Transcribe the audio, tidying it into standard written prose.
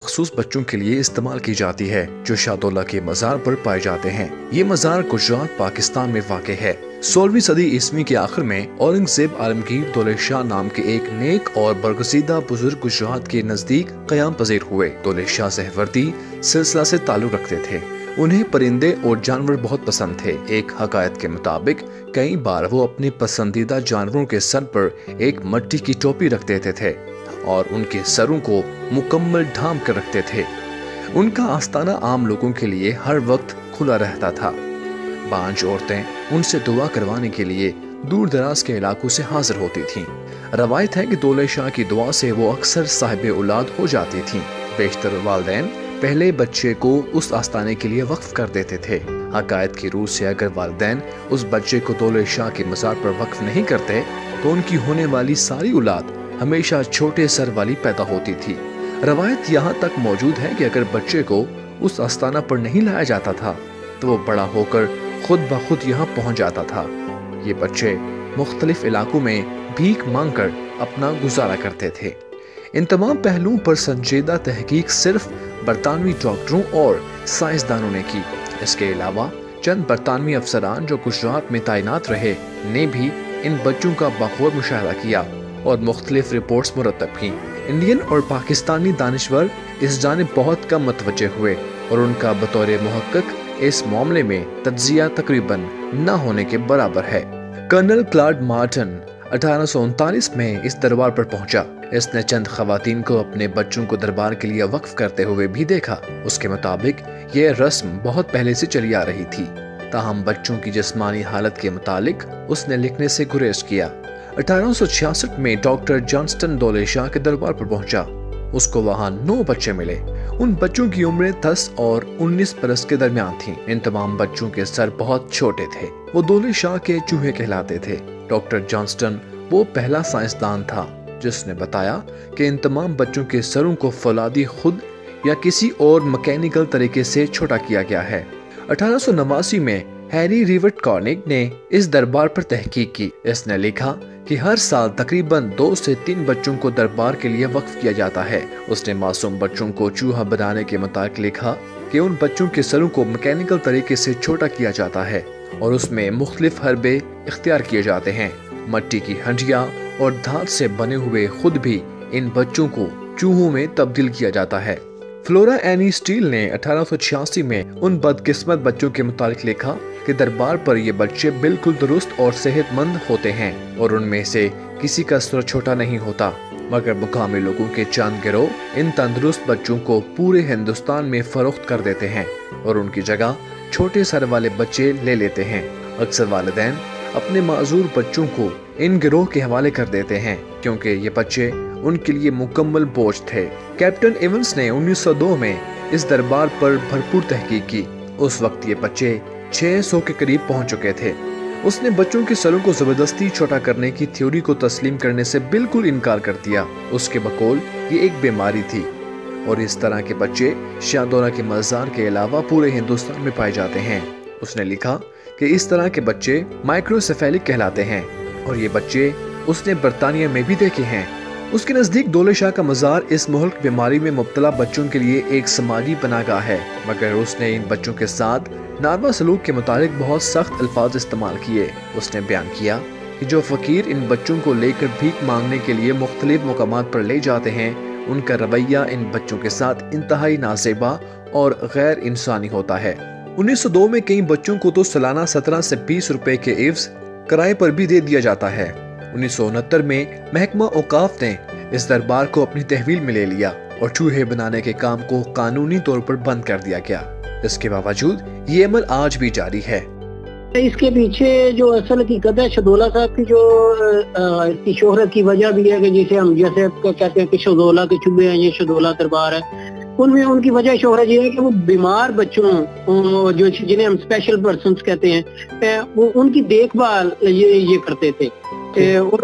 مخصوص بچوں کے لیے استعمال کی جاتی ہے جو شاہدولہ کے مزار پر پائے جاتے ہیں۔ یہ مزار گجرات پاکستان میں واقع ہے۔ 16ویں صدی عیسوی کے آخر میں اورنگزیب عالمگیر دولہ شاہ نام کے ایک نیک اور برگزیدہ بزرگ گجرات کے نزدیک قیام پذیر ہوئے۔ دولہ شاہ سہورتی سلسلہ سے تعلق رکھتے تھے۔ انہیں پرندے اور جانور بہت پسند تھے۔ ایک حکایت کے مطابق کئی بار وہ اپنے پسندیدہ جانوروں کے سر پر ایک مٹی کی ٹوپی رکھ دیتے تھے اور ان کے سروں کو مکمل ڈھانپ کر رکھتے تھے۔ ان کا آستانہ عام لوگوں کے لیے ہر وقت کھلا رہتا تھا۔ بانجھ عورتیں ان سے دعا کروانے کے لیے دور دراز کے علاقوں سے حاضر ہوتی تھیں۔ روایت ہے کہ دولہ شاہ کی دعا سے وہ اکثر صاحب اولاد ہو جاتی تھیں۔ بیشتر والدین پہلے بچے کو اس آستانے کے لیے وقف کر دیتے تھے۔ حکایت کی روح سے اگر والدین اس بچے کو دولہ شاہ کے مزار پر وقف نہیں کرتے تو ان کی ہونے والی ساری اولاد ہمیشہ چھوٹے سر والی پیدا ہوتی تھی۔ روایت یہاں تک موجود ہے کہ اگر بچے کو اس آستانہ پر نہیں لایا جاتا تھا تو وہ بڑا ہو کر خود بخود یہاں پہنچ جاتا تھا۔ یہ بچے مختلف علاقوں میں بھیک مانگ کر اپنا گزارا کرتے تھے۔ ان تمام پہلوؤں پر سنجیدہ تحقیق صرف برطانوی ڈاکٹروں اور سائنسدانوں نے کی۔ اس کے علاوہ چند برطانوی افسران جو گجرات میں تعینات رہے نے بھی ان بچوں کا بغور مشاہدہ کیا اور مختلف رپورٹس مرتب کی۔ انڈین اور پاکستانی دانشور اس جانب بہت کم متوجہ ہوئے اور ان کا بطور محقق اس معاملے میں تجزیہ تقریباً نہ ہونے کے برابر ہے۔ کرنل کلاڈ مارٹن 1839 میں اس دربار پر پہنچا۔ اس نے چند خواتین کو اپنے بچوں کو دربار کے لیے وقف کرتے ہوئے بھی دیکھا۔ اس کے مطابق یہ رسم بہت پہلے سے چلی آ رہی تھی، تاہم بچوں کی جسمانی حالت کے متعلق اس نے لکھنے سے گریز کیا۔ 1866 میں ڈاکٹر جانسٹن دولہ شاہ کے دربار پر پہنچا۔ اس کو وہاں 9 بچے ملے۔ ان بچوں کی عمریں 10 اور 19 برس کے درمیان تھیں۔ ان تمام بچوں کے سر بہت چھوٹے تھے۔ وہ دولہ شاہ کے چوہے کہلاتے تھے۔ ڈاکٹر جانسٹن وہ پہلا سائنسدان تھا جس نے بتایا کہ ان تمام بچوں کے سروں کو فولادی خود یا کسی اور مکینیکل طریقے سے چھوٹا کیا گیا ہے۔ 1889 میں ہیری ریوٹ کارنگ نے اس دربار پر تحقیق کی۔ اس نے لکھا کہ ہر سال تقریباً 2 سے 3 بچوں کو دربار کے لیے وقف کیا جاتا ہے۔ اس نے معصوم بچوں کو چوہا بنانے کے متعلق لکھا کہ ان بچوں کے سروں کو مکینیکل طریقے سے چھوٹا کیا جاتا ہے اور اس میں مختلف حربے اختیار کیے جاتے ہیں۔ مٹی کی ہنڈیاں اور دھات سے بنے ہوئے خود بھی ان بچوں کو چوہوں میں تبدیل کیا جاتا ہے۔ فلورا اینی اسٹیل نے 1886 میں ان بدقسمت بچوں کے متعلق لکھا کہ دربار پر یہ بچے بالکل درست اور صحت مند ہوتے ہیں اور ان میں سے کسی کا سر چھوٹا نہیں ہوتا، مگر مقامی لوگوں کے چند گروہ ان تندرست بچوں کو پورے ہندوستان میں فروخت کر دیتے ہیں اور ان کی جگہ چھوٹے سر والے بچے لے لیتے ہیں۔ اکثر والدین اپنے معذور بچوں کو ان گروہ کے حوالے کر دیتے ہیں کیونکہ یہ بچے ان کے لیے مکمل بوجھ تھے۔ کیپٹن ایونز نے 1902 میں اس دربار پر بھرپور تحقیق کی۔ اس وقت یہ بچے 600 کے قریب پہنچ چکے تھے۔ اس نے بچوں کے سروں کو زبردستی چھوٹا کرنے کی تھیوری کو تسلیم کرنے سے بالکل انکار کر دیا۔ اس کے بقول یہ ایک بیماری تھی اور اس طرح کے بچے شاہدولہ کے مزار کے علاوہ پورے ہندوستان میں پائے جاتے ہیں۔ اس نے لکھا کہ اس طرح کے بچے مائکروسیفیلک کہلاتے ہیں اور یہ بچے اس نے برطانیہ میں بھی دیکھے ہیں۔ اس کے نزدیک دولہ شاہ کا مزار اس مہلک بیماری میں مبتلا بچوں کے لیے ایک سماجی پناہ گاہ ہے، مگر اس نے ان بچوں کے ساتھ ناروا سلوک کے متعلق بہت سخت الفاظ استعمال کیے۔ اس نے بیان کیا کہ جو فقیر ان بچوں کو لے کر بھیک مانگنے کے لیے مختلف مقامات پر لے جاتے ہیں، ان کا رویہ ان بچوں کے ساتھ انتہائی نازیبا اور غیر انسانی ہوتا ہے۔ 1902 میں کئی بچوں کو تو سالانہ 17 سے 20 روپے کے عوض کرائے پر بھی دے دیا جاتا ہے۔ 1969 میں محکمہ اوقاف نے اس دربار کو اپنی تحویل میں لے لیا اور چوہے بنانے کے کام کو قانونی طور پر بند کر دیا گیا۔ اس کے باوجود یہ عمل آج بھی جاری ہے۔ اس کے پیچھے جو اصل حقیقت ہے شاہدولہ صاحب کی جو اس کی شہرت کی وجہ بھی ہے کہ جسے ہم جیسے کہتے ہیں کہ شاہدولہ کے چوہے ہیں، یہ شاہدولہ دربار ہے، ان میں ان کی وجہ شہرت یہ ہے کہ وہ بیمار بچوں جو جنہیں ہم اسپیشل پرسنز کہتے ہیں وہ ان کی دیکھ بھال یہ کرتے تھے۔ اور